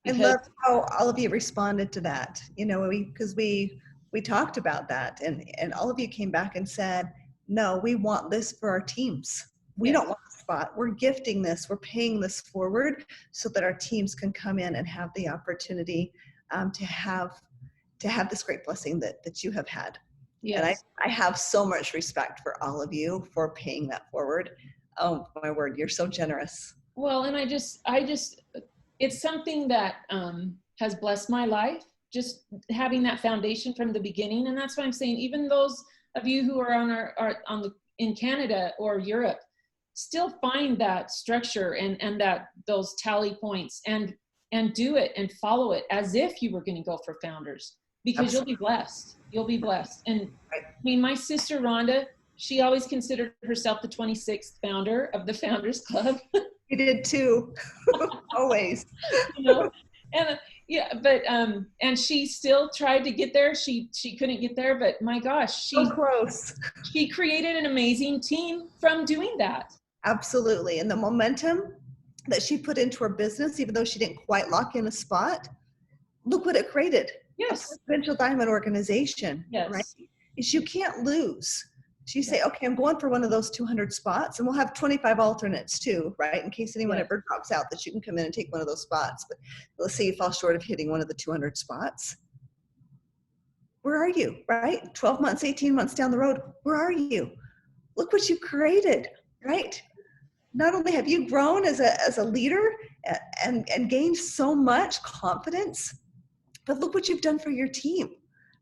I love how all of you responded to that, because we talked about that, and all of you came back and said, no, we want this for our teams. We don't want a spot. We're gifting this. We're paying this forward so that our teams can come in and have the opportunity to have this great blessing that you have had. Yes. And I have so much respect for all of you for paying that forward. Oh my word, you're so generous.
Well, and I just it's something that has blessed my life, just having that foundation from the beginning. And that's why I'm saying, even those of you who are in Canada or Europe, still find that structure and those tally points and do it and follow it as if you were going to go for founders, because Absolutely. You'll be blessed. You'll be blessed. And I mean, my sister Rhonda, she always considered herself the 26th founder of the Founders Club.
You did too. Always.
And but and she still tried to get there. She couldn't get there, but my gosh,
so close.
She created an amazing team from doing that.
Absolutely. And the momentum that she put into her business, even though she didn't quite lock in a spot, look what it created.
Yes.
A presidential diamond organization.
Yes.
Right? You can't lose. So you say, okay, I'm going for one of those 200 spots, and we'll have 25 alternates too, right? In case anyone ever drops out, that you can come in and take one of those spots. But let's say you fall short of hitting one of the 200 spots. Where are you, right? 12 months, 18 months down the road, where are you? Look what you've created, right? Not only have you grown as a leader and gained so much confidence, but look what you've done for your team.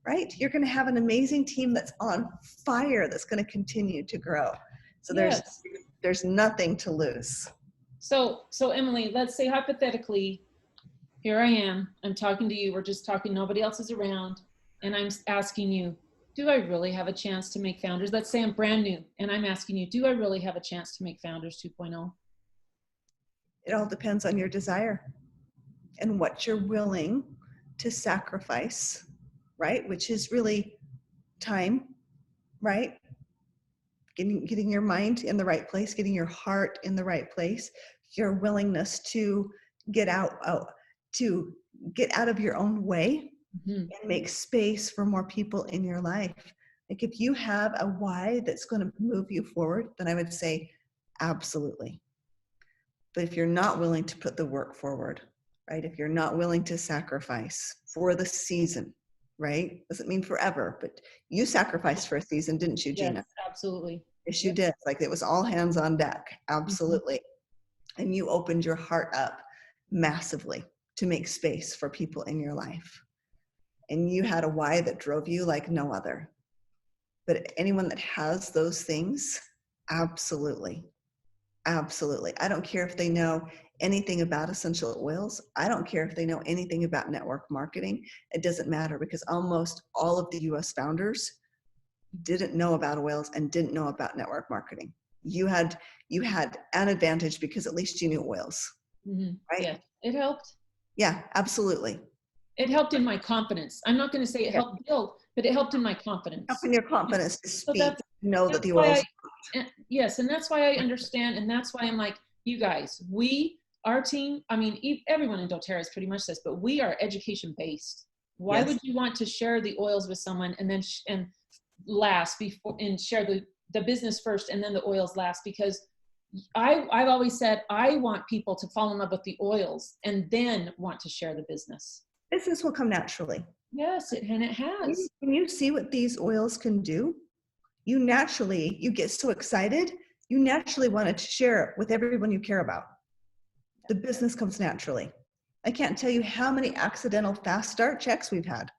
Right? You're going to have an amazing team that's on fire, that's going to continue to grow. So there's nothing to lose.
So Emily, let's say hypothetically, here I am, I'm talking to you, we're just talking, nobody else is around, and I'm asking you, do I really have a chance to make Founders? Let's say I'm brand new, and I'm asking you, do I really have a chance to make Founders 2.0?
It all depends on your desire and what you're willing to sacrifice, right? Which is really time, right? Getting your mind in the right place, getting your heart in the right place, your willingness to get out of your own way and make space for more people in your life. Like, if you have a why that's going to move you forward, then I would say absolutely. But if you're not willing to put the work forward, right? If you're not willing to sacrifice for the season, right? Doesn't mean forever, but you sacrificed for a season, didn't you, Gina?
Yes, absolutely.
Yes, you did. Like it was all hands on deck. Absolutely. And you opened your heart up massively to make space for people in your life. And you had a why that drove you like no other. But anyone that has those things, absolutely. Absolutely. I don't care if they know anything about essential oils. I don't care if they know anything about network marketing. It doesn't matter because almost all of the US founders didn't know about oils and didn't know about network marketing. You had an advantage because at least you knew oils, right?
Yeah, it helped.
Yeah, absolutely.
It helped in my confidence. I'm not going to say it helped build, but it helped in my confidence.
Helping your confidence to
So
speak, know that the oils.
Yes, and that's why I understand, and that's why I'm like, you guys, our team, I mean, everyone in doTERRA is pretty much this, but we are education based. Why would you want to share the oils with someone and then last before and share the business first and then the oils last? Because I've always said I want people to fall in love with the oils and then want to share the business.
Business will come naturally.
Yes, and it has.
When you see what these oils can do, you get so excited, you naturally want to share it with everyone you care about. The business comes naturally. I can't tell you how many accidental fast start checks we've had,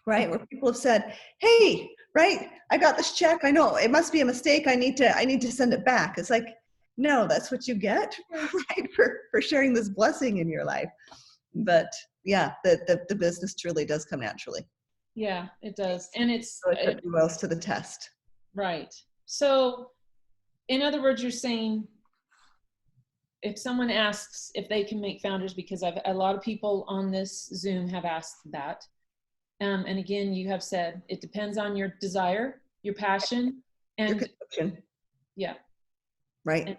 right? Where people have said, hey, right, I got this check. I know it must be a mistake. I need to send it back. It's like, no, that's what you get, right? For sharing this blessing in your life. But yeah, the business truly does come naturally.
Yeah, it does. And it's
put the oils to the test.
Right. So in other words, you're saying if someone asks if they can make founders, because a lot of people on this Zoom have asked that. And again, you have said it depends on your desire, your passion, and
your conviction.
Yeah.
Right.
And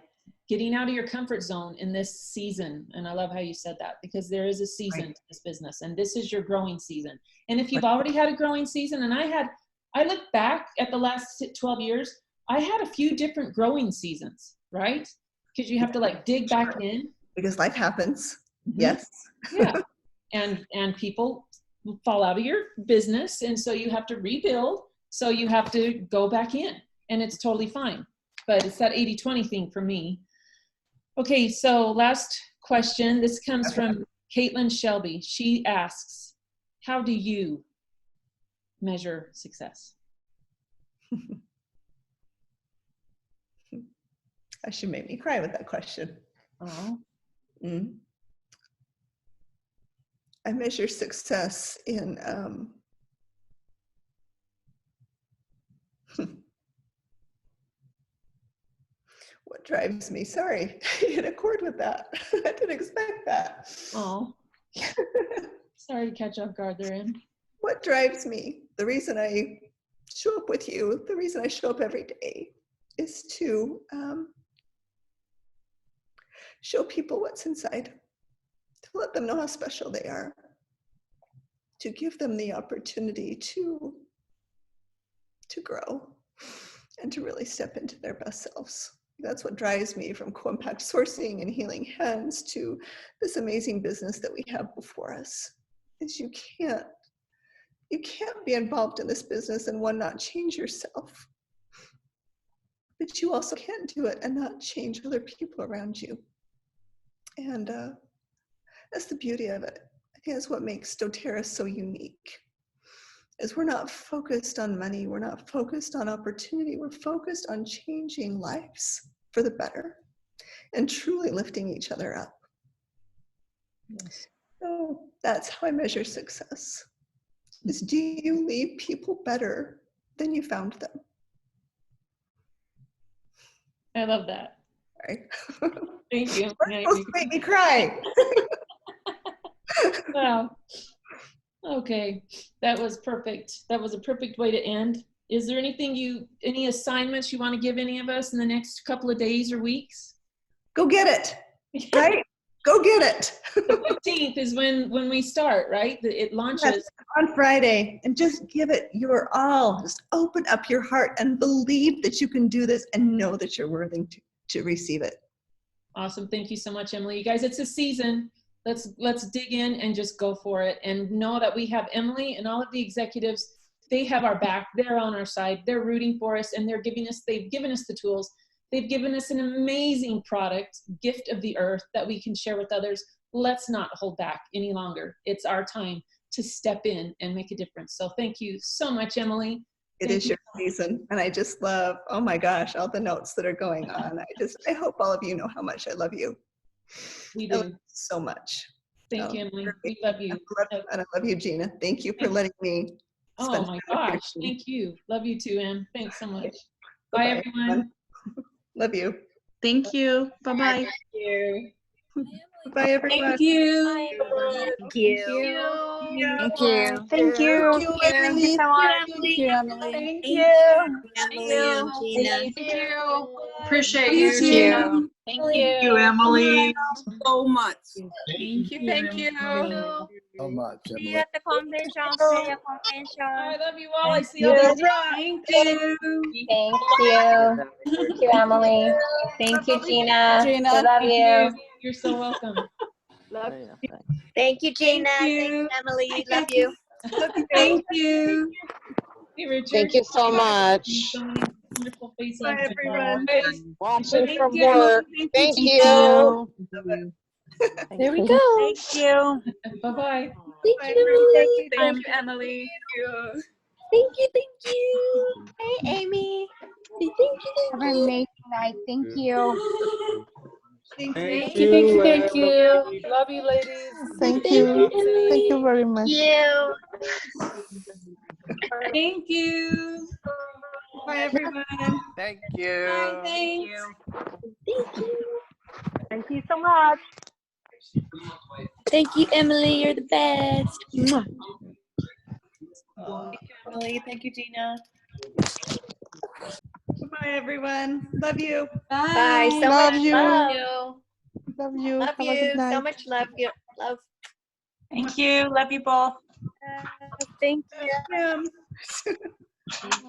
getting out of your comfort zone in this season. And I love how you said that, because there is a season to this business and this is your growing season. And if you've already had a growing season, and I look back at the last 12 years, I had a few different growing seasons, right? Because you have to like dig back in.
Because life happens. Yes.
Yeah. And people fall out of your business. And so you have to rebuild. So you have to go back in, and it's totally fine. But it's that 80-20 thing for me. Okay. So last question. This comes from Caitlin Shelby. She asks, how do you measure success?
I should make me cry with that question.
Oh.
I measure success in what drives me. Sorry, in accord with that. I didn't expect that.
Oh. Sorry to catch off guard there, Em.
What drives me, the reason I show up with you, the reason I show up every day is to show people what's inside, to let them know how special they are, to give them the opportunity to grow and to really step into their best selves. That's what drives me from co-impact sourcing and healing hands to this amazing business that we have before us. Is you can't be involved in this business and not change yourself. But you also can't do it and not change other people around you. And that's the beauty of it. I think that's what makes doTERRA so unique. Is we're not focused on money, we're not focused on opportunity, we're focused on changing lives for the better and truly lifting each other up.
Yes.
So that's how I measure success. Is do you leave people better than you found them?
I love that.
Sorry.
Thank you.
You're supposed to make me cry.
Wow. Okay, that was perfect. That was a perfect way to end. Is there any assignments you want to give any of us in the next couple of days or weeks?
Go get it, right? Go get it.
The 15th is when we start, right? It launches.
Yes, on Friday, and just give it your all. Just open up your heart and believe that you can do this and know that you're worthy to receive it.
Awesome. Thank you so much, Emily. You guys, it's a season. Let's dig in and just go for it, and know that we have Emily and all of the executives. They have our back. They're on our side. They're rooting for us, and they've given us the tools. They've given us an amazing product, gift of the earth that we can share with others. Let's not hold back any longer. It's our time to step in and make a difference. So thank you so much, Emily.
It is your season, and I just love, oh my gosh, all the notes that are going on. I hope all of you know how much I love you.
We
I love
do.
you so much.
Thank you, Emily. We love you.
And I love you, Gina. Thank you for letting me.
Oh my gosh. Thank you. Love you too, Em. Thanks so much. Bye, everyone.
Love you.
Thank you. Bye-bye.
Thank you.
Bye, everyone.
Thank you.
Thank you.
Thank
you.
Thank you.
Thank you, Emily.
Thank you, Emily.
Thank
you.
Emily and Gina.
Thank you. Appreciate
Thank
you,
you.
Gina.
Thank
you, Emily, so much.
Thank you. Thank you.
So much,
See
Emily.
you at the convention. Australia convention.
I love you all. I see
You're
you.
Thank you.
Thank you. Thank you, Emily. Thank you, Gina.
Gina.
We love you.
You're so welcome.
Thank you, Gina.
Thank you.
Thank you, Emily. Love you.
Thank you.
Hey, Richard.
Thank you so much.
So many wonderful faces.
Bye, everyone.
Watching
Thank
from
you.
work. Thank you.
There we go.
Thank you.
Bye-bye.
Thank
Bye,
you, Emily.
Thank you, Emily.
Thank you. Thank you. Hey, Amy. Thank you. Have an amazing night. Thank you.
Thank
Thank
you.
you. Thank you. Love you, ladies.
Thank you.
Thank you very much.
You.
Thank you.
Bye, everyone.
Thank
Bye,
you.
thanks.
Thank you.
Thank you so much.
Thank you, Emily. You're the best. Mwah.
Thank you, Emily. Thank you, Gina.
Bye, everyone. Love you.
Bye. So
Love
much
you.
love.
Love you.
Love
Have a
you.
good night.
So much love. Love.
Thank you. Love you both.
Thank you.
Kim.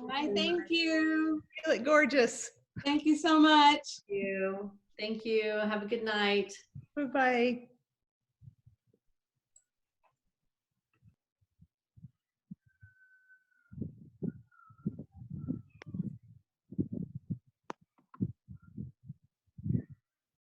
Bye. Thank you.
You look gorgeous.
Thank you so much.
Thank you. Thank you. Have a good night.
Bye-bye.